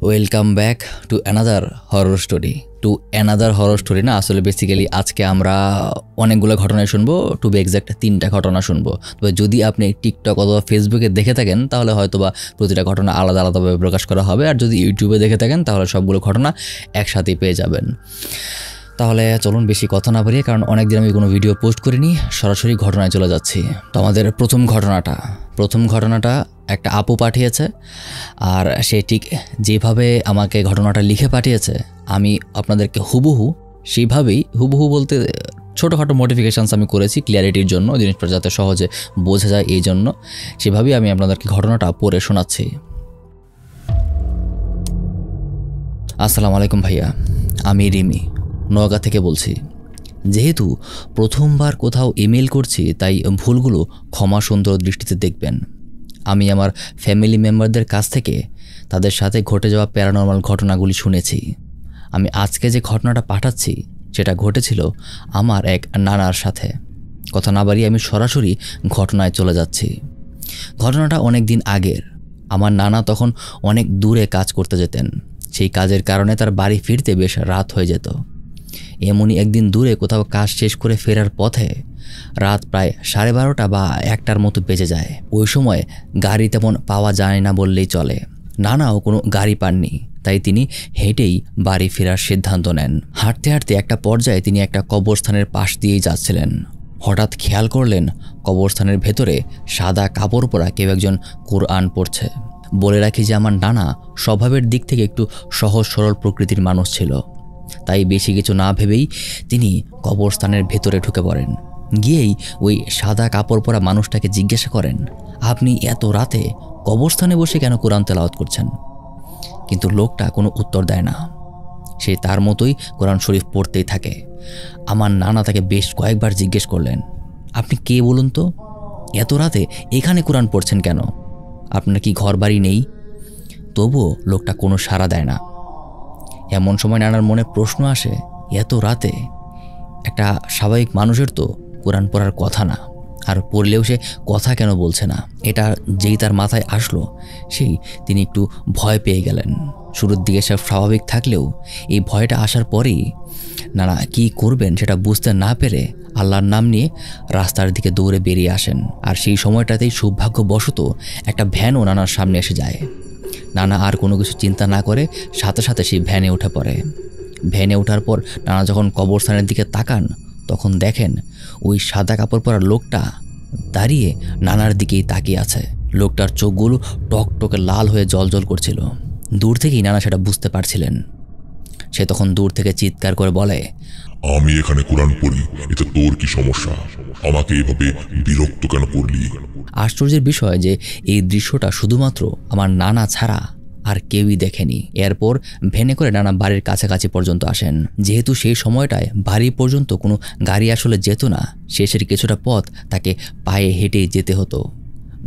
Welcome back to another horror story না, আসলে basically আজকে আমরা অনেকগুলো ঘটনায় শুনবো, টু বি এক্স্যাক্ট 3টা ঘটনা শুনবো। তবে যদি আপনি টিকটক অথবা ফেসবুকে দেখে থাকেন তাহলে হয়তোবা প্রতিটা ঘটনা আলাদা আলাদাভাবে প্রকাশ করা হবে, আর যদি ইউটিউবে দেখে থাকেন তাহলে সবগুলো ঘটনা একসাথেই পেয়ে যাবেন। তাহলে চলুন বেশি কথা না বাড়িয়ে, কারণ অনেকদিন আমি কোনো ভিডিও পোস্ট করিনি, সরাসরি ঘটনায় চলে যাচ্ছি। তো আমাদের প্রথম ঘটনাটা একটা আপু পাঠিয়েছে, আর সে ঠিক যেভাবে আমাকে ঘটনাটা লিখে পাঠিয়েছে আমি আপনাদেরকে সেইভাবেই হুবহু বলতে ছোটোখাটো মডিফিকেশানস আমি করেছি ক্লিয়ারিটির জন্য, জিনিসটা যাতে সহজে বোঝা যায় এই জন্য সেভাবেই আমি আপনাদেরকে ঘটনাটা পড়ে শোনাচ্ছি। আসসালামু আলাইকুম ভাইয়া, আমি রিমি নওগাঁ থেকে বলছি। যেহেতু প্রথমবার কোথাও ইমেল করছি তাই ভুলগুলো ক্ষমা সুন্দর দৃষ্টিতে দেখবেন। আমি আমার ফ্যামিলি মেম্বারদের কাছ থেকে তাদের সাথে ঘটে যাওয়া প্যারানর্মাল ঘটনাগুলি শুনেছি। আমি আজকে যে ঘটনাটা পাঠাচ্ছি সেটা ঘটেছিল আমার এক নানার সাথে। কথা না বাড়িয়ে আমি সরাসরি ঘটনায় চলে যাচ্ছি। ঘটনাটা অনেক দিন আগের। আমার নানা তখন অনেক দূরে কাজ করতে যেতেন। সেই কাজের কারণে তার বাড়ি ফিরতে বেশ রাত হয়ে যেত। এমনই একদিন দূরে কোথাও কাজ শেষ করে ফেরার পথে রাত প্রায় 12:30 বা 1টার মতো বেজে যায়। ওই সময় গাড়ি তেমন পাওয়া যায় না বললেই চলে। নানাও কোনো গাড়ি পাননি, তাই তিনি হেঁটেই বাড়ি ফেরার সিদ্ধান্ত নেন। হাঁটতে হাঁটতে একটা পর্যায়ে তিনি একটা কবরস্থানের পাশ দিয়েই যাচ্ছিলেন। হঠাৎ খেয়াল করলেন কবরস্থানের ভেতরে সাদা কাপড় পরা কেউ একজন কোরআন পড়ছে। বলে রাখি যে আমার নানা স্বভাবের দিক থেকে একটু সহজ সরল প্রকৃতির মানুষ ছিল, তাই বেশি কিছু না ভেবেই তিনি কবরস্থানের ভেতরে ঢুকে পড়েন। গিয়েই ওই সাদা কাপড় পরা মানুষটাকে জিজ্ঞাসা করেন, আপনি এত রাতে কবরস্থানে বসে কেন কোরআন তেলাওয়াত করছেন? কিন্তু লোকটা কোনো উত্তর দেয় না। সে তার মতোই কোরআন শরীফ পড়তেই থাকে। আমার নানা তাকে বেশ কয়েকবার জিজ্ঞেস করলেন, আপনি কে বলুন তো? এত রাতে এখানে কোরআন পড়ছেন কেন? আপনার কি ঘর বাড়ি নেই? তবুও লোকটা কোনো সাড়া দেয় না। এমন সময় নানার মনে প্রশ্ন আসে, এত রাতে একটা স্বাভাবিক মানুষের তো কোরআন পড়ার কথা না, আর পড়লেও সে কথা কেন বলছে না? এটা যেই তার মাথায় আসলো সেই তিনি একটু ভয় পেয়ে গেলেন। শুরুর দিকে সব স্বাভাবিক থাকলেও এই ভয়টা আসার পরেই নানা কি করবেন সেটা বুঝতে না পেরে আল্লাহর নাম নিয়ে রাস্তার দিকে দৌড়ে বেরিয়ে আসেন। আর সেই সময়টাতেই সৌভাগ্যবশত একটা ভ্যানও নানার সামনে এসে যায়। নানা আর কোনো কিছু চিন্তা না করে সাথে সাথে সেই ভ্যানে উঠে পড়ে। ভ্যানে ওঠার পর নানা যখন কবরস্থানের দিকে তাকান তখন দেখেন ওই সাদা কাপড় পরা লোকটা দাঁড়িয়ে নানার দিকেই তাকিয়ে আছে। লোকটার চোখগুলো টকটকে লাল হয়ে জ্বলজ্বল করছিল। দূর থেকেই নানা সেটা বুঝতে পারছিলেন। সে তখন দূর থেকে চিৎকার করে বলে, আমি এখানে কোরআন পড়ি, এতে তোর কি সমস্যা? আমাকে এভাবে বিরক্ত কেন করলি? আশ্চর্যের বিষয় যে এই দৃশ্যটা শুধুমাত্র আমার নানা ছাড়া আর কেউই দেখেনি। এরপর ভ্যানে করে নানা বাড়ির কাছাকাছি পর্যন্ত আসেন। যেহেতু সেই সময়টায় বাড়ি পর্যন্ত কোনো গাড়ি আসলে যেত না, শেষের কিছুটা পথ তাকে পায়ে হেঁটেই যেতে হতো।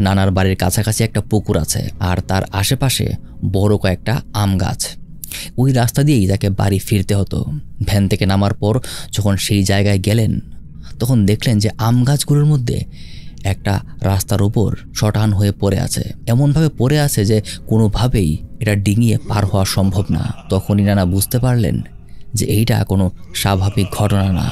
নানার বাড়ির কাছাকাছি একটা পুকুর আছে, আর তার আশেপাশে বড় কয়েকটা আম গাছ। ওই রাস্তা দিয়েই তাকে বাড়ি ফিরতে হতো। ভ্যান থেকে নামার পর যখন সেই জায়গায় গেলেন তখন দেখলেন যে আম গাছগুলোর মধ্যে একটা রাস্তার উপর শটান হয়ে পড়ে আছে। এমনভাবে পড়ে আছে যে কোনোভাবেই এটা ডিঙিয়ে পার হওয়া সম্ভব না। তখনই নানা বুঝতে পারলেন যে এইটা কোনো স্বাভাবিক ঘটনা না,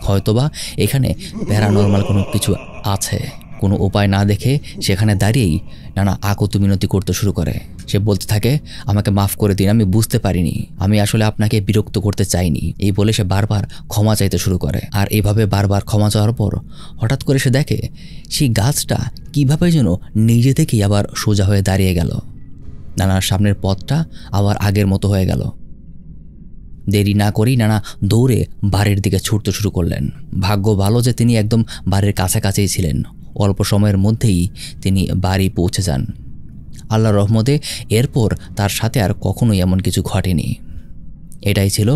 হয়তোবা এখানে প্যারানর্মাল কোনো কিছু আছে। কোনো উপায় না দেখে সেখানে দাঁড়িয়েই নানা আকুতি মিনতি করতে শুরু করে। সে বলতে থাকে, আমাকে মাফ করে দিন, আমি বুঝতে পারিনি, আমি আসলে আপনাকে বিরক্ত করতে চাইনি। এই বলে সে বারবার ক্ষমা চাইতে শুরু করে। আর এইভাবে বারবার ক্ষমা চাওয়ার পর হঠাৎ করে সে দেখে সেই গাছটা কীভাবে যেন নিজে থেকেই আবার সোজা হয়ে দাঁড়িয়ে গেল। নানার সামনের পথটা আবার আগের মতো হয়ে গেল। দেরি না করেই নানা দৌড়ে বাড়ির দিকে ছুটতে শুরু করলেন। ভাগ্য ভালো যে তিনি একদম বাড়ির কাছাকাছিই ছিলেন। অল্প সময়ের মধ্যেই তিনি বাড়ি পৌঁছে যান। আল্লাহর রহমতে এরপর তার সাথে আর কখনোই এমন কিছু ঘটেনি। এটাই ছিল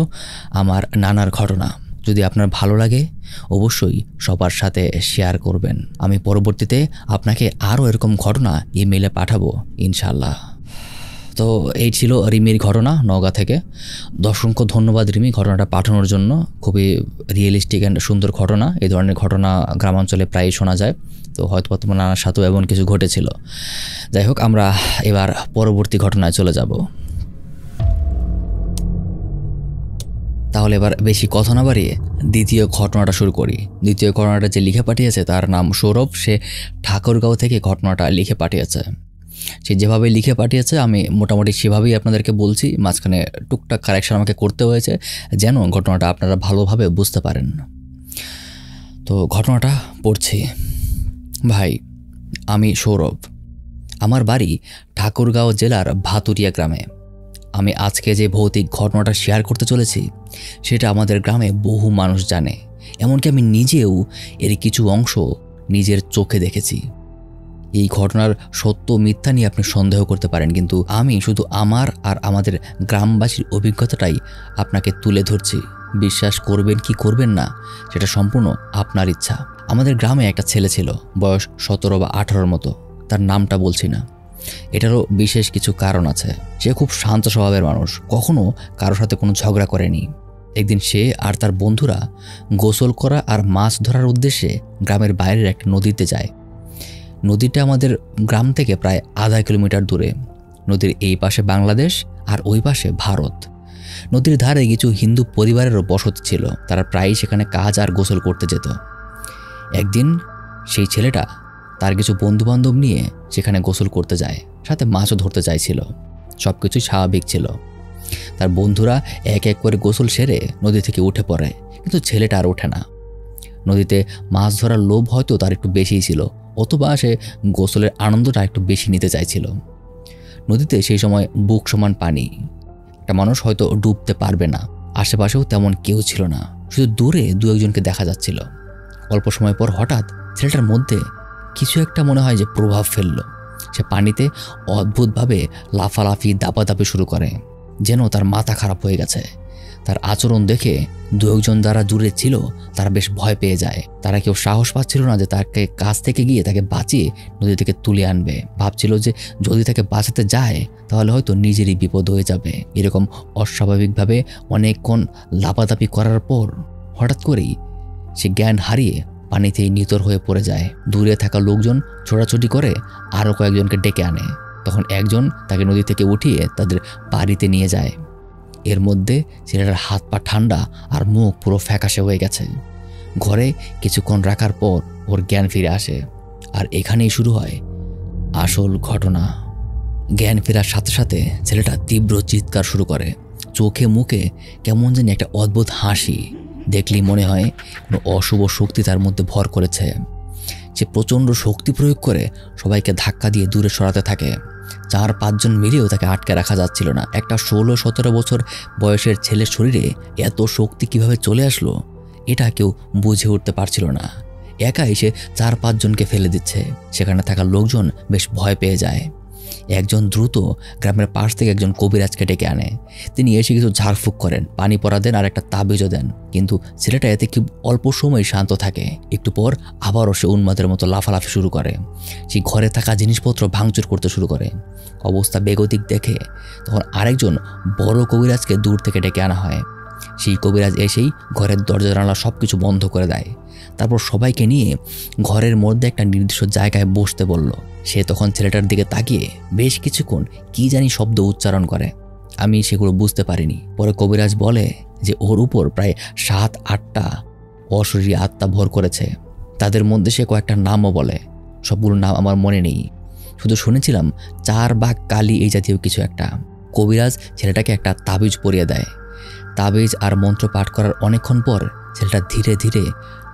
আমার নানার ঘটনা। যদি আপনার ভালো লাগে অবশ্যই সবার সাথে শেয়ার করবেন। আমি পরবর্তীতে আপনাকে আরও এরকম ঘটনা ইমেইলে পাঠাবো ইনশাল্লাহ। তো এই ছিল রিমির ঘটনা নওগাঁ থেকে। অসংখ্য ধন্যবাদ রিমি ঘটনাটা পাঠানোর জন্য। খুবই রিয়েলিস্টিক অ্যান্ড সুন্দর ঘটনা। এই ধরনের ঘটনা গ্রামাঞ্চলে প্রায়ই শোনা যায়। তো হয়তো তোমার নানার সাথেও এমন কিছু ঘটেছিল। যাই হোক, আমরা এবার পরবর্তী ঘটনায় চলে যাব। তাহলে এবার বেশি কথা না বাড়িয়ে দ্বিতীয় ঘটনাটা শুরু করি। দ্বিতীয় ঘটনাটা যে লিখে পাঠিয়েছে তার নাম সৌরভ। সে ঠাকুরগাঁও থেকে ঘটনাটা লিখে পাঠিয়েছে। সে যেভাবে লিখে পাঠিয়েছে আমি মোটামুটি সেভাবেই আপনাদেরকে বলছি। মাঝখানে টুকটাক কারেকশন আমাকে করতে হয়েছে যেন ঘটনাটা আপনারা ভালোভাবে বুঝতে পারেন। তো ঘটনাটা পড়ছি। ভাই, আমি সৌরভ। আমার বাড়ি ঠাকুরগাঁও জেলার ভাতুরিয়া গ্রামে। আমি আজকে যে ভৌতিক ঘটনাটা শেয়ার করতে চলেছি সেটা আমাদের গ্রামে বহু মানুষ জানে। এমনকি আমি নিজেও এর কিছু অংশ নিজের চোখে দেখেছি। এই ঘটনার সত্য মিথ্যা নিয়ে আপনি সন্দেহ করতে পারেন, কিন্তু আমি শুধু আমার আর আমাদের গ্রামবাসীর অভিজ্ঞতাটাই আপনাকে তুলে ধরছি। বিশ্বাস করবেন কি করবেন না সেটা সম্পূর্ণ আপনার ইচ্ছা। আমাদের গ্রামে একটা ছেলে ছিল, বয়স 17 বা 18 মতো। তার নামটা বলছি না, এটারও বিশেষ কিছু কারণ আছে। সে খুব শান্ত স্বভাবের মানুষ, কখনো কারোর সাথে কোনো ঝগড়া করেনি। একদিন সে আর তার বন্ধুরা গোসল করা আর মাছ ধরার উদ্দেশ্যে গ্রামের বাইরের একটা নদীতে যায়। নদীটা আমাদের গ্রাম থেকে প্রায় আধা কিলোমিটার দূরে। নদীর এই পাশে বাংলাদেশ আর ওই পাশে ভারত। নদীর ধারে কিছু হিন্দু পরিবারেরও বসতি ছিল, তারা প্রায়ই সেখানে কাজ আর গোসল করতে যেত। একদিন সেই ছেলেটা তার কিছু বন্ধুবান্ধব নিয়ে সেখানে গোসল করতে যায়, সাথে মাছও ধরতে চাইছিল। সব কিছুই স্বাভাবিক ছিল। তার বন্ধুরা এক এক করে গোসল সেরে নদী থেকে উঠে পড়ে, কিন্তু ছেলেটা আর ওঠে না। নদীতে মাছ ধরার লোভ হয়তো তার একটু বেশিই ছিল, অথবা সে গোসলের আনন্দটা একটু বেশি নিতে চাইছিল। নদীতে সেই সময় বুক সমান পানি, একটা মানুষ হয়তো ডুবতে পারবে না। আশেপাশেও তেমন কেউ ছিল না, শুধু দূরে দু একজনকে দেখা যাচ্ছিল। অল্প সময় পর হঠাৎ ছেলেটার মধ্যে কিছু একটা মনে হয় যে প্রভাব ফেললো। সে পানিতে অদ্ভুতভাবে লাফালাফি দাপাদাপি শুরু করে, যেন তার মাথা খারাপ হয়ে গেছে। তার আচরণ দেখে দু একজন যারা দূরে ছিল তারা বেশ ভয় পেয়ে যায়। তারা কেউ সাহস পাচ্ছিল না যে তাকে কাছ থেকে গিয়ে তাকে বাঁচিয়ে নদী থেকে তুলে আনবে। ভাবছিল যে যদি তাকে বাঁচাতে যায় তাহলে হয়তো নিজেরই বিপদ হয়ে যাবে। এরকম অস্বাভাবিকভাবে অনেকক্ষণ লাপাদাপি করার পর হঠাৎ করেই সে জ্ঞান হারিয়ে পানিতেই নিতর হয়ে পড়ে যায়। দূরে থাকা লোকজন ছোটাছুটি করে আরও কয়েকজনকে ডেকে আনে। তখন একজন তাকে নদী থেকে উঠিয়ে তাদের বাড়িতে নিয়ে যায়। এর মধ্যে ছেলেটার হাত পা ঠান্ডা আর মুখ পুরো ফ্যাকাশে হয়ে গেছে। ঘরে কিছুক্ষণ রাখার পর ওর জ্ঞান ফিরে আসে, আর এখানেই শুরু হয় আসল ঘটনা। জ্ঞান ফেরার সাথে সাথে ছেলেটা তীব্র চিৎকার শুরু করে। চোখে মুখে কেমন জানি একটা অদ্ভুত হাসি, দেখলেই মনে হয় কোনো অশুভ শক্তি তার মধ্যে ভর করেছে। সে প্রচণ্ড শক্তি প্রয়োগ করে সবাইকে ধাক্কা দিয়ে দূরে সরাতে থাকে। 4-5 জন মিলেও তাকে আটকে রাখা যাচ্ছিল না। একটা 16-17 বছর বয়সের ছেলের শরীরে এত শক্তি কিভাবে চলে আসলো এটা কেউ বুঝে উঠতে পারছিল না। একা এসে 4-5 জনকে ফেলে দিচ্ছে। সেখানে থাকা লোকজন বেশ ভয় পেয়ে যায়। একজন দ্রুত গ্রামের পাশ থেকে একজন কবিরাজকে ডেকে আনে। তিনি এসে কিছু ঝাড়ফুঁক করেন, পানি পরা দেন আর একটা তাবিজও দেন। কিন্তু ছেলেটা এতে খুব অল্প সময় শান্ত থাকে। একটু পর আবারও সে উন্মাদের মতো লাফালাফি শুরু করে। সেই ঘরে থাকা জিনিসপত্র ভাঙচুর করতে শুরু করে। অবস্থা বেগতিক দেখে তখন আরেকজন বড় কবিরাজকে দূর থেকে ডেকে আনা হয়। সেই কবিরাজ এসেই ঘরের দরজা জানালা সব কিছু বন্ধ করে দেয়। তারপর সবাইকে নিয়ে ঘরের মধ্যে একটা নির্দিষ্ট জায়গায় বসতে বলল। সে তখন ছেলেটার দিকে তাকিয়ে বেশ কিছুক্ষণ কি জানি শব্দ উচ্চারণ করে। আমি সেগুলো বুঝতে পারিনি। পরে কবিরাজ বলে যে ওর উপর প্রায় 7-8টা অশরীরী আত্মা ভর করেছে। তাদের মধ্যে সে কয়েকটা নামও বলে, সবগুলো নাম আমার মনে নেই। শুধু শুনেছিলাম 4 বা কালী এই জাতীয় কিছু একটা। কবিরাজ ছেলেটাকে একটা তাবিজ পরিয়ে দেয়। তাবিজ আর মন্ত্র পাঠ করার অনেকক্ষণ পর ছেলেটা ধীরে ধীরে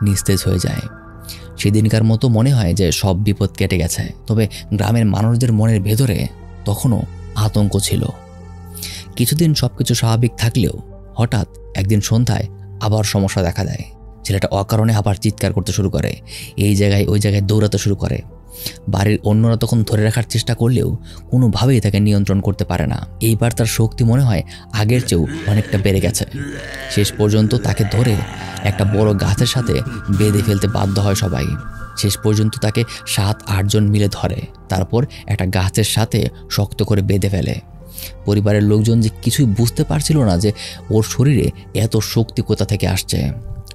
নিস্তেজ হয়ে যায়। সেদিনকার মতো মনে হয় যে সব বিপদ কেটে গেছে। তবে গ্রামের মানুষদের মনের ভেতরে তখনও আতঙ্ক ছিল। কিছুদিন সবকিছু স্বাভাবিক থাকলেও হঠাৎ একদিন সন্ধ্যায় আবার সমস্যা দেখা দেয়। ছেলেটা অকারণে আবার চিৎকার করতে শুরু করে, এই জায়গায় ওই জায়গায় দৌড়াতে শুরু করে। বাড়ির অন্যরা তখন ধরে রাখার চেষ্টা করলেও কোনোভাবেই তাকে নিয়ন্ত্রণ করতে পারে না। এইবার তার শক্তি মনে হয় আগের চেয়েও অনেকটা বেড়ে গেছে। শেষ পর্যন্ত তাকে ধরে একটা বড় গাছের সাথে বেঁধে ফেলতে বাধ্য হয় সবাই। শেষ পর্যন্ত তাকে 7-8 জন মিলে ধরে, তারপর একটা গাছের সাথে শক্ত করে বেঁধে ফেলে। পরিবারের লোকজন যে কিছুই বুঝতে পারছিল না যে ওর শরীরে এত শক্তি কোথা থেকে আসছে।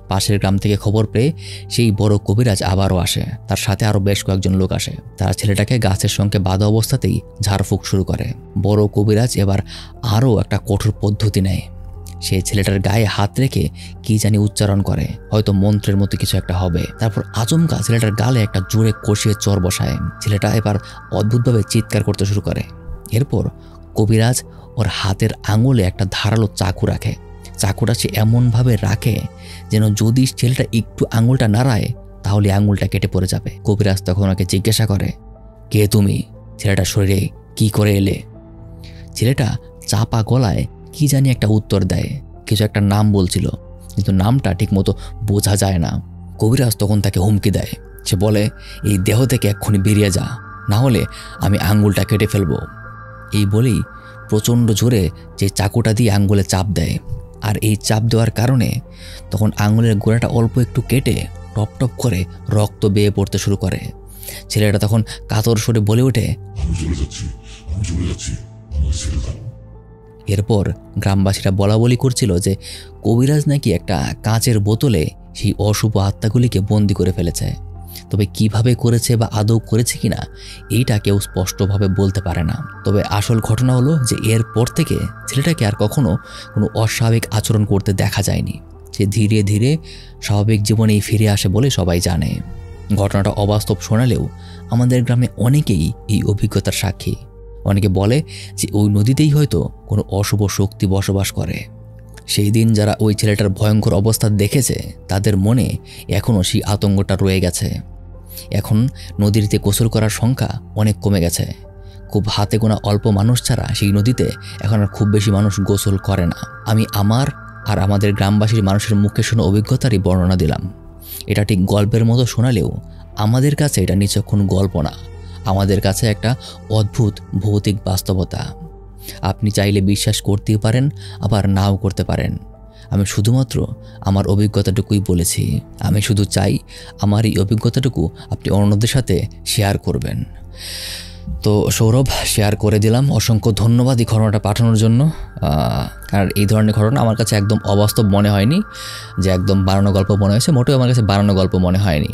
পাশের গ্রাম থেকে খবর পেয়ে সেই বড় কবিরাজ আবারও আসে। তার সাথে আরও বেশ কয়েকজন লোক আসে। তারা ছেলেটাকে গাছের সঙ্গে বাঁধা অবস্থাতেই ঝাড়ফুঁক শুরু করে। বড় কবিরাজ এবার আরও একটা কঠোর পদ্ধতি নেয়। সে ছেলেটার গায়ে হাত রেখে কি জানি উচ্চারণ করে, হয়তো মন্ত্রের মতো কিছু একটা হবে। তারপর আচমকা ছেলেটার গালে একটা জোরে কষিয়ে চর বসায়। ছেলেটা এবার অদ্ভুতভাবে চিৎকার করতে শুরু করে। এরপর কবিরাজ ওর হাতের আঙুলে একটা ধারালো চাকু রাখে। চাকুটা সে এমনভাবে রাখে যেন যদি ছেলেটা একটু আঙুলটা নাড়ায় তাহলে আঙুলটা কেটে পড়ে যাবে। কবিরাজ তখন ওকে জিজ্ঞাসা করে, কে তুমি? ছেলেটার শরীরে কি করে এলে? ছেলেটা চাপা গলায় কি জানি একটা উত্তর দেয়, কিছু একটা নাম বলছিল, কিন্তু নামটা ঠিকমতো বোঝা যায় না। কবিরাজ তখন তাকে হুমকি দেয়। সে বলে, এই দেহ থেকে এক্ষুনি বেরিয়ে যা, না হলে আমি আঙ্গুলটা কেটে ফেলবো। এই বলেই প্রচণ্ড জোরে যে চাকুটা দিয়ে আঙ্গুলে চাপ দেয়, আর এই চাপ দেওয়ার কারণে তখন আঙুলের গোড়াটা অল্প একটু কেটে টপ টপ করে রক্ত বেয়ে পড়তে শুরু করে। ছেলেটা তখন কাতর সুরে বলে ওঠে, এরপর গ্রামবাসীরা বলা বলি করছিল যে কবিরাজ নাকি একটা কাঁচের বোতলে সেই অশুভ আত্মাগুলিকে বন্দি করে ফেলেছে। তবে কিভাবে করেছে বা আদৌ করেছে কিনা এইটা কেউ স্পষ্টভাবে বলতে পারে না। তবে আসল ঘটনা হলো যে এরপর থেকে ছেলেটাকে আর কখনো কোনো অস্বাভাবিক আচরণ করতে দেখা যায়নি। সে ধীরে ধীরে স্বাভাবিক জীবনেই ফিরে আসে বলে সবাই জানে। ঘটনাটা অবাস্তব শোনালেও আমাদের গ্রামে অনেকেই এই অভিজ্ঞতার সাক্ষী। অনেকে বলে যে ওই নদীতেই হয়তো কোনো অশুভ শক্তি বসবাস করে। সেই দিন যারা ওই ছেলেটার ভয়ঙ্কর অবস্থা দেখেছে তাদের মনে এখনও সেই আতঙ্কটা রয়ে গেছে। এখন নদীতে গোসল করার সংখ্যা অনেক কমে গেছে। খুব হাতে গোনা অল্প মানুষ ছাড়া সেই নদীতে এখন আর খুব বেশি মানুষ গোসল করে না। আমি আমার আর আমাদের গ্রামবাসীর মানুষের মুখে শোনা অভিজ্ঞতারই বর্ণনা দিলাম। এটা ঠিক গল্পের মতো শোনালেও আমাদের কাছে এটা নিছক্ষণ গল্প না, আমাদের কাছে একটা অদ্ভুত ভৌতিক বাস্তবতা। আপনি চাইলে বিশ্বাস করতেই পারেন, আবার নাও করতে পারেন। আমি শুধুমাত্র আমার অভিজ্ঞতাটুকুই বলেছি। আমি শুধু চাই আমার এই অভিজ্ঞতাটুকু আপনি অন্যদের সাথে শেয়ার করবেন। তো সৌরভ, শেয়ার করে দিলাম। অসংখ্য ধন্যবাদ এই ঘটনাটা পাঠানোর জন্য। আর এই ধরনের ঘটনা আমার কাছে একদম অবাস্তব মনে হয়নি যে একদম বানানো গল্প মনে হয়েছে, মোটেও আমার কাছে বানানো গল্প মনে হয়নি।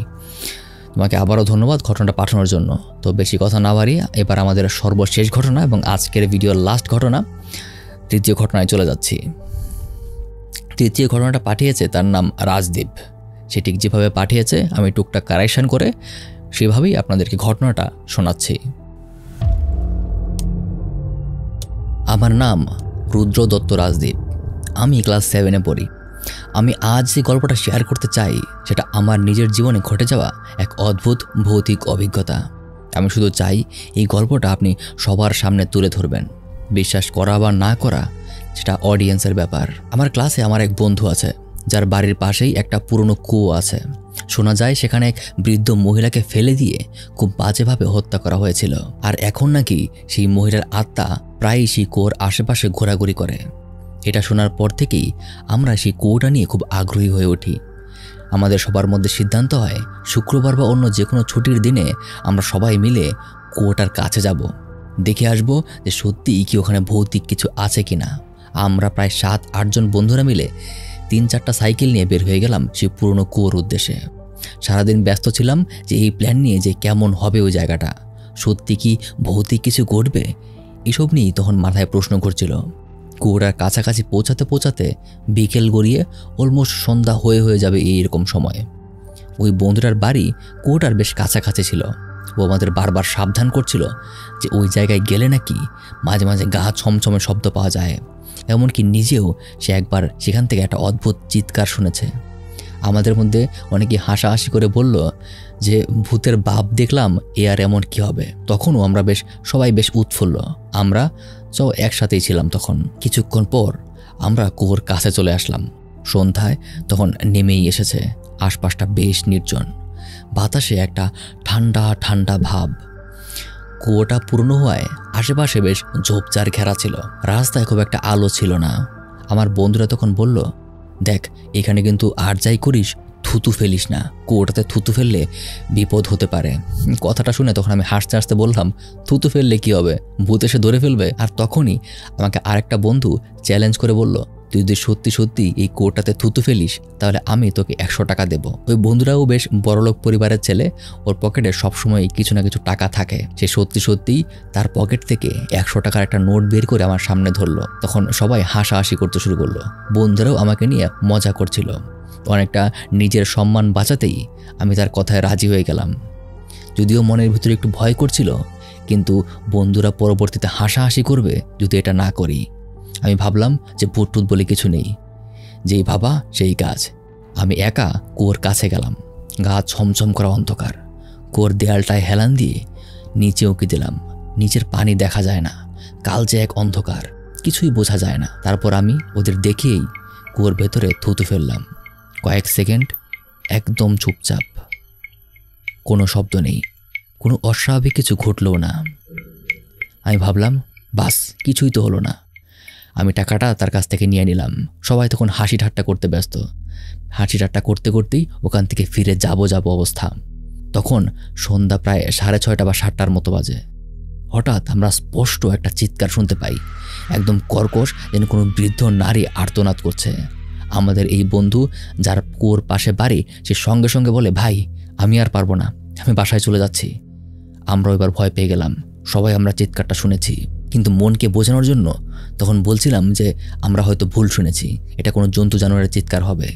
তোমাকে আবারও ধন্যবাদ ঘটনাটা পাঠানোর জন্য। তো বেশি কথা না বাড়িয়ে এবার আমাদের সর্বশেষ ঘটনা এবং আজকের ভিডিওর লাস্ট ঘটনা, তৃতীয় ঘটনায় চলে যাচ্ছি। তৃতীয় ঘটনাটা পাঠিয়েছে, তার নাম রাজদীপ। সে ঠিক যেভাবে পাঠিয়েছে আমি টুকটাক কারেকশন করে সেভাবেই আপনাদেরকে ঘটনাটা শোনাচ্ছি। আমার নাম রুদ্র দত্ত রাজদীপ। আমি ক্লাস 7-এ পড়ি। আমি আজ যে গল্পটা শেয়ার করতে চাই সেটা আমার নিজের জীবনে ঘটে যাওয়া এক অদ্ভুত ভৌতিক অভিজ্ঞতা। আমি শুধু চাই এই গল্পটা আপনি সবার সামনে তুলে ধরবেন। বিশ্বাস করা বা না করা সেটা অডিয়েন্সের ব্যাপার। আমার ক্লাসে আমার এক বন্ধু আছে যার বাড়ির পাশেই একটা পুরনো কুয়ো আছে। শোনা যায় সেখানে এক বৃদ্ধ মহিলাকে ফেলে দিয়ে খুব বাজেভাবে হত্যা করা হয়েছিল। আর এখন নাকি সেই মহিলার আত্মা প্রায়ই সেই কুয়োর আশেপাশে ঘোরাঘুরি করে। এটা শোনার পর থেকেই আমরা সেই কুয়োটা নিয়ে খুব আগ্রহী হয়ে উঠি। আমাদের সবার মধ্যে সিদ্ধান্ত হয় শুক্রবার বা অন্য যে কোনো ছুটির দিনে আমরা সবাই মিলে কুয়োটার কাছে যাব, দেখে আসব যে সত্যিই কি ওখানে ভৌতিক কিছু আছে কিনা। আমরা প্রায় 7-8 জন বন্ধুরা মিলে 3-4টা সাইকেল নিয়ে বের হয়ে গেলাম সেই পুরনো কুয়োর উদ্দেশ্যে। সারাদিন ব্যস্ত ছিলাম যে এই প্ল্যান নিয়ে যে কেমন হবে ওই জায়গাটা, সত্যি কি ভৌতিক কিছু ঘটবে, এসব নিয়েই তখন মাথায় প্রশ্ন ঘুরছিল। কুয়োটার কাছাকাছি পৌঁছাতে পৌঁছাতে বিকেল গড়িয়ে অলমোস্ট সন্ধ্যা হয়ে যাবে এইরকম সময়। ওই বন্ধুটার বাড়ি কুয়োটার বেশ কাছাকাছি ছিল। ও আমাদের বারবার সাবধান করছিল যে ওই জায়গায় গেলে নাকি মাঝে মাঝে গা ছমছমে শব্দ পাওয়া যায়। এমনকি নিজেও সে একবার সেখান থেকে একটা অদ্ভুত চিৎকার শুনেছে। আমাদের মধ্যে অনেকে হাসাহাসি করে বলল যে ভূতের বাপ দেখলাম, এ আর এমন কি হবে। তখনও আমরা সবাই বেশ উৎফুল্ল। আমরা একসাথেই ছিলাম তখন। কিছুক্ষণ পর আমরা কুয়োর কাছে চলে আসলাম। সন্ধ্যায় তখন নেমেই এসেছে। আশপাশটা বেশ নির্জন, বাতাসে একটা ঠান্ডা ঠান্ডা ভাব। কুয়োটা পুরনো হওয়ায় আশেপাশে বেশ ঝোপঝাড় ঘেরা ছিল। রাস্তায় খুব একটা আলো ছিল না। আমার বন্ধুরা তখন বলল, দেখ এখানে কিন্তু আর যাই করিস থুতু ফেলিস না, কুয়োটাতে থুতু ফেললে বিপদ হতে পারে। কথাটা শুনে তখন আমি হাসতে হাসতে বললাম, থুতু ফেললে কি হবে, ভূত এসে ধরে ফেলবে। আর তখনই আমাকে আরেকটা বন্ধু চ্যালেঞ্জ করে বলল, তুই যদি সত্যি সত্যি এই কুয়োটাতে থুতু ফেলিস তাহলে আমি তোকে 100 টাকা দেব। ওই বন্ধুরাও বেশ বড়লোক পরিবারের ছেলে, ওর পকেটে সবসময় কিছু না কিছু টাকা থাকে। সে সত্যি সত্যিই তার পকেট থেকে 100 টাকার একটা নোট বের করে আমার সামনে ধরলো। তখন সবাই হাসাহাসি করতে শুরু করলো, বন্ধুরাও আমাকে নিয়ে মজা করছিল। অনেকটা নিজের সম্মান বাঁচাতেই আমি তার কথায় রাজি হয়ে গেলাম, যদিও মনের ভিতরে একটু ভয় করছিল, কিন্তু বন্ধুরা পরবর্তীতে হাসাহাসি করবে যদি এটা না করি। আমি ভাবলাম যে ভূত বলে কিছু নেই, যেই ভাবা সেই কাজ। আমি একা কুয়োর কাছে গেলাম। গা ছমছম করা অন্ধকার, কুয়োর দেয়ালটায় হেলান দিয়ে নিচে উঁকি দিলাম। নিচের পানি দেখা যায় না, কালচে এক অন্ধকার, কিছুই বোঝা যায় না। তারপর আমি ওদের দেখেই কুয়োর ভেতরে থুতু ফেললাম। কয়েক সেকেন্ড একদম চুপচাপ, কোনো শব্দ নেই, কোনো অস্বাভাবিক কিছু ঘটলও না। আমি ভাবলাম বাস, কিছুই তো হলো না। আমি টাকাটা তার কাছ থেকে নিয়ে নিলাম। সবাই তখন হাসি ঠাট্টা করতে ব্যস্ত। হাসি ঠাট্টা করতে করতেই ওখান থেকে ফিরে যাব অবস্থা। তখন সন্ধ্যা প্রায় 6:30 বা 7টার মতো বাজে। হঠাৎ আমরা স্পষ্ট একটা চিৎকার শুনতে পাই, একদম কর্কশ, যেন কোনো বৃদ্ধ নারী আর্তনাদ করছে। আমাদের এই বন্ধু, যার কুয়োর পাশে বাড়ি, সে সঙ্গে সঙ্গে বলে, ভাই আমি আর পারবো না, আমি বাসায় চলে যাচ্ছি। আমরা এবার ভয় পেয়ে গেলাম। সবাই আমরা চিৎকারটা শুনেছি, কিন্তু মনকে বোঝানোর জন্য তখন বলছিলাম যে আমরা হয়তো ভুল শুনেছি, এটা কোনো জন্তু জানোয়ারের চিৎকার হবে।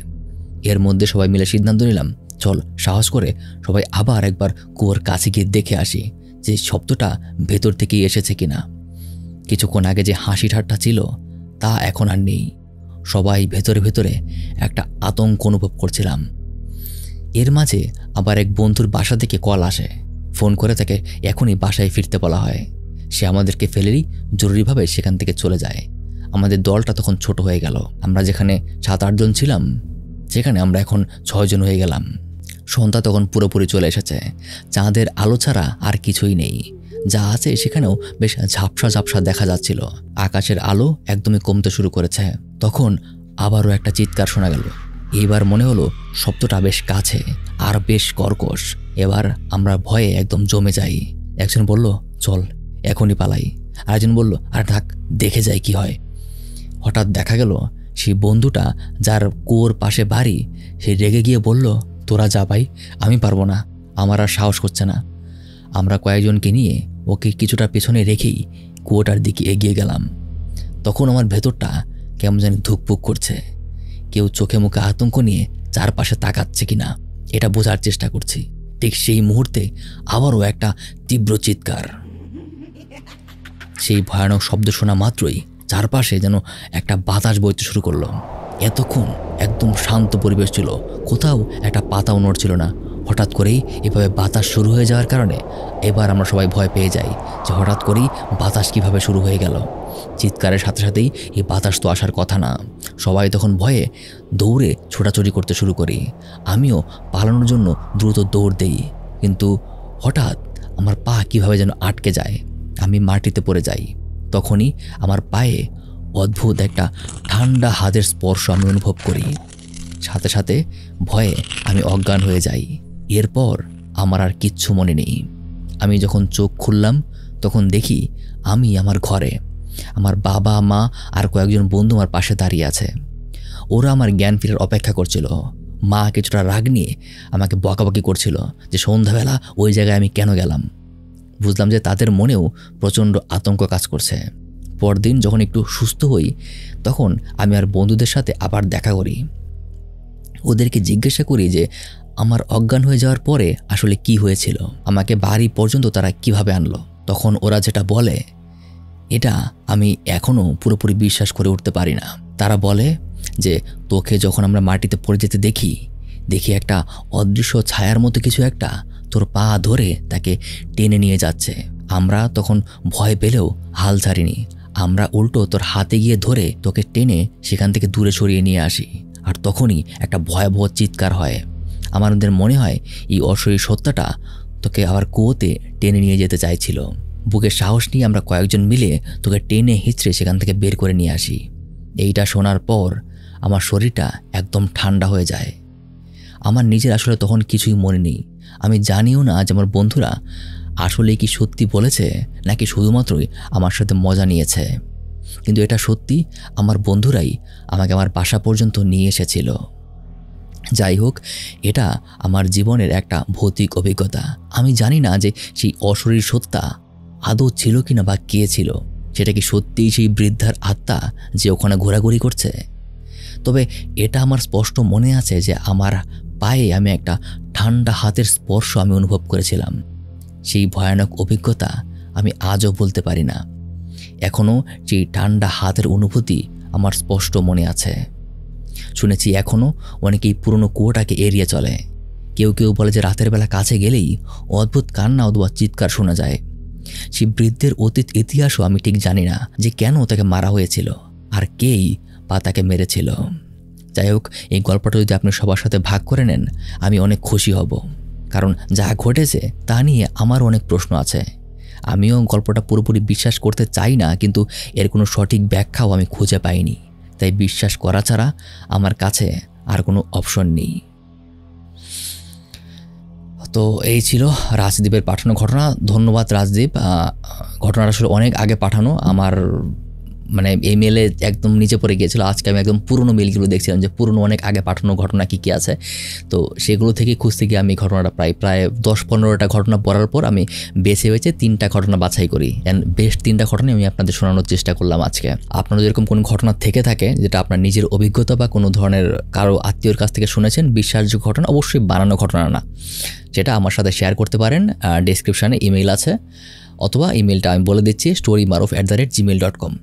এর মধ্যে সবাই মিলে সিদ্ধান্ত নিলাম, চল সাহস করে সবাই আবার একবার কুয়োর কাছে গিয়ে দেখে আসি যে শব্দটা ভেতর থেকেই এসেছে কিনা। কিছুক্ষণ আগে যে হাসি ঠাট্টা ছিল তা এখন আর নেই। সবাই ভেতরে ভেতরে একটা আতঙ্ক অনুভব করছিলাম। এর মাঝে আবার এক বন্ধুর বাসা থেকে কল আসে। ফোন করে তাকে এখনই বাসায় ফিরতে বলা হয়। সে আমাদেরকে ফেলেই জরুরিভাবে সেখান থেকে চলে যায়। আমাদের দলটা তখন ছোট হয়ে গেল। আমরা যেখানে 7-8 জন ছিলাম সেখানে আমরা এখন 6 জন হয়ে গেলাম। সন্ধ্যা তখন পুরোপুরি চলে এসেছে। চাঁদের আলো ছাড়া আর কিছুই নেই, যা আছে সেখানেও বেশ ঝাপসা ঝাপসা দেখা যাচ্ছিল। আকাশের আলো একদমই কমতে শুরু করেছে। তখন আবারও একটা চিৎকার শোনা গেল। এইবার মনে হলো শব্দটা বেশ কাছে আর বেশ কর্কশ। এবার আমরা ভয়ে একদম জমে যাই। একজন বলল, চল এখনই পালাই। আরেকজন বলল, আর থাক, দেখে যাই কি হয়। হঠাৎ দেখা গেল সেই বন্ধুটা, যার কুয়োর পাশে বাড়ি, সে রেগে গিয়ে বলল, তোরা যা ভাই, আমি পারবো না, আমার আর সাহস করছে না। আমরা কয়েকজনকে নিয়ে ওকে কিছুটা পেছনে রেখেই কুয়োটার দিকে এগিয়ে গেলাম। তখন আমার ভেতরটা কেমন জানি ধুকপুক করছে। কেউ চোখে মুখে আতঙ্ক নিয়ে চারপাশে তাকাচ্ছে কিনা এটা বোঝার চেষ্টা করছি। ঠিক সেই মুহূর্তে আবারও একটা তীব্র চিৎকার। সেই ভয়ানক শব্দ শোনা মাত্রই চারপাশে যেন একটা বাতাস বইতে শুরু করলো। এতক্ষণ একদম শান্ত পরিবেশ ছিল, কোথাও একটা পাতাও নড়ছিল না। হঠাৎ করেই এভাবে বাতাস শুরু হয়ে যাওয়ার কারণে এবার আমরা সবাই ভয় পেয়ে যাই যে হঠাৎ করেই বাতাস কিভাবে শুরু হয়ে গেল। চিৎকারের সাথে সাথেই এই বাতাস তো আসার কথা না। সবাই তখন ভয়ে দৌড়ে ছোটাছুটি করতে শুরু করি। আমিও পালানোর জন্য দ্রুত দৌড় দেই, কিন্তু হঠাৎ আমার পা কিভাবে যেন আটকে যায়, আমি মাটিতে পড়ে যাই। তখনই আমার পায়ে অদ্ভুত একটা ঠান্ডা হাতের স্পর্শ আমি অনুভব করি। সাথে সাথে ভয়ে আমি অজ্ঞান হয়ে যাই। এরপর আমার আর কিচ্ছু মনে নেই। আমি যখন চোখ খুললাম তখন দেখি আমি আমার ঘরে, আমার বাবা মা আর কয়েকজন বন্ধু আমার পাশে দাঁড়িয়ে আছে। ওরা আমার জ্ঞান ফেরার অপেক্ষা করছিল। মা কিছুটা রাগ নিয়ে আমাকে বকাবকি করছিল যে সন্ধ্যাবেলা ওই জায়গায় আমি কেন গেলাম। বুঝলাম যে তাদের মনেও প্রচণ্ড আতঙ্ক কাজ করছে। পরদিন যখন একটু সুস্থ হই তখন আমি আর বন্ধুদের সাথে আবার দেখা করি। ওদেরকে জিজ্ঞাসা করি যে আমার অজ্ঞান হয়ে যাওয়ার পরে আসলে কি হয়েছিল, আমাকে বাড়ি পর্যন্ত তারা কিভাবে আনলো। তখন ওরা যেটা বলে এটা আমি এখনও পুরোপুরি বিশ্বাস করে উঠতে পারি না। তারা বলে যে তোকে যখন আমরা মাটিতে পড়ে যেতে দেখি একটা অদৃশ্য ছায়ার মতো কিছু একটা তোর পা ধরে তাকে টেনে নিয়ে যাচ্ছে। আমরা তখন ভয় পেলেও হাল ছাড়িনি। আমরা উল্টো তোর হাতে গিয়ে ধরে তোকে টেনে সেখান থেকে দূরে সরিয়ে নিয়ে আসি। আর তখনই একটা ভয়াবহ চিৎকার হয়। আমাদের মনে হয় এই অশরীর সত্তাটা তোকে আবার কুয়োতে টেনে নিয়ে যেতে চাইছিল। বুকে সাহস নিয়ে আমরা কয়েকজন মিলে তোকে টেনে হিঁচড়ে সেখান থেকে বের করে নিয়ে আসি। এইটা শোনার পর আমার শরীরটা একদম ঠান্ডা হয়ে যায়। আমার নিজের আসলে তখন কিছুই মনে নেই। আমি জানিও না যে আমার বন্ধুরা আসলে কি সত্যি বলেছে নাকি শুধুমাত্রই আমার সাথে মজা নিয়েছে। কিন্তু এটা সত্যি, আমার বন্ধুরাই আমাকে আমার বাসা পর্যন্ত নিয়ে এসেছিল। যাই হোক, এটা আমার জীবনের একটা ভৌতিক অভিজ্ঞতা। আমি জানি না যে সেই অশরীর সত্তা আদৌ ছিল কিনা বা কে ছিল। সেটা কি সত্যিই সেই বৃদ্ধার আত্মা যে ওখানে ঘোরাঘুরি করছে? তবে এটা আমার স্পষ্ট মনে আছে যে আমার পায়ে আমি একটা ঠান্ডা হাতের স্পর্শ আমি অনুভব করেছিলাম। সেই ভয়ানক অভিজ্ঞতা আমি আজও বলতে পারি না। এখনও সেই ঠান্ডা হাতের অনুভূতি আমার স্পষ্ট মনে আছে। শুনেছি এখনও অনেকেই পুরনো কুয়োটাকে এড়িয়ে চলে। কেউ কেউ বলে যে রাতের বেলা কাছে গেলেই অদ্ভুত কান্না অথবা চিৎকার শোনা যায়। সেই বৃদ্ধের অতীত ইতিহাসও আমি ঠিক জানি না, যে কেন তাকে মারা হয়েছিল আর কেই বা তাকে মেরেছিল। যাই হোক, এই গল্পটা যদি আপনি সবার সাথে ভাগ করে নেন আমি অনেক খুশি হব, কারণ যা ঘটেছে তা নিয়ে আমার অনেক প্রশ্ন আছে। আমিও গল্পটা পুরোপুরি বিশ্বাস করতে চাই না, কিন্তু এর কোনো সঠিক ব্যাখ্যাও আমি খুঁজে পাইনি। তাই বিশ্বাস করা ছাড়া আমার কাছে আর কোনো অপশন নেই। তো এই ছিল রাজদীপের পাঠানো ঘটনা। ধন্যবাদ রাজদীপ। ঘটনাটা আসলে অনেক আগে পাঠানো, আমার মানে ইমেলে একদম নিচে পড়ে গিয়েছিল। আজকে আমি একদম পুরনো মেলগুলো দেখছিলাম যে পুরনো অনেক আগে পাঠানো ঘটনা কী কী আছে। তো সেগুলো থেকে খুঁজতে গিয়ে আমি ঘটনাটা প্রায় 10-15টা ঘটনা পড়ার পর আমি বেছে 3টা ঘটনা বাছাই করি। অ্যান্ড বেস্ট 3টা ঘটনা আমি আপনাদের শোনানোর চেষ্টা করলাম আজকে। আপনাদের এরকম কোনো ঘটনা থেকে থাকে যেটা আপনার নিজের অভিজ্ঞতা বা কোনো ধরনের কারো আত্মীয়র কাছ থেকে শুনেছেন, বিশ্বাসযোগ্য ঘটনা, অবশ্যই বানানো ঘটনা না, সেটা আমার সাথে শেয়ার করতে পারেন। ডেসক্রিপশানে ইমেল আছে, অথবা ইমেলটা আমি বলে দিচ্ছি storymaruf@gmail.com।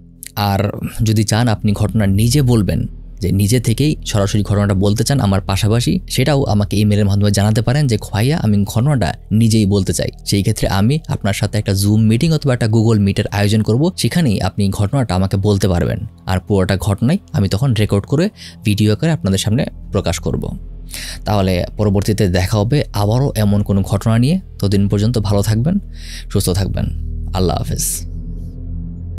আর যদি চান আপনি ঘটনা নিজে বলবেন, যে নিজে থেকেই সরাসরি ঘটনাটা বলতে চান আমার পাশাপাশি, সেটাও আমাকে ইমেলের মাধ্যমে জানাতে পারেন যে ভাইয়া আমি ঘটনাটা নিজেই বলতে চাই। সেই ক্ষেত্রে আমি আপনার সাথে একটা জুম মিটিং অথবা একটা গুগল মিটের আয়োজন করব, সেখানেই আপনি ঘটনাটা আমাকে বলতে পারবেন। আর পুরোটা ঘটনাই আমি তখন রেকর্ড করে ভিডিও করে আপনাদের সামনে প্রকাশ করব। তাহলে পরবর্তীতে দেখা হবে আবারও এমন কোনো ঘটনা নিয়ে। ততদিন পর্যন্ত ভালো থাকবেন, সুস্থ থাকবেন। আল্লাহ হাফেজ।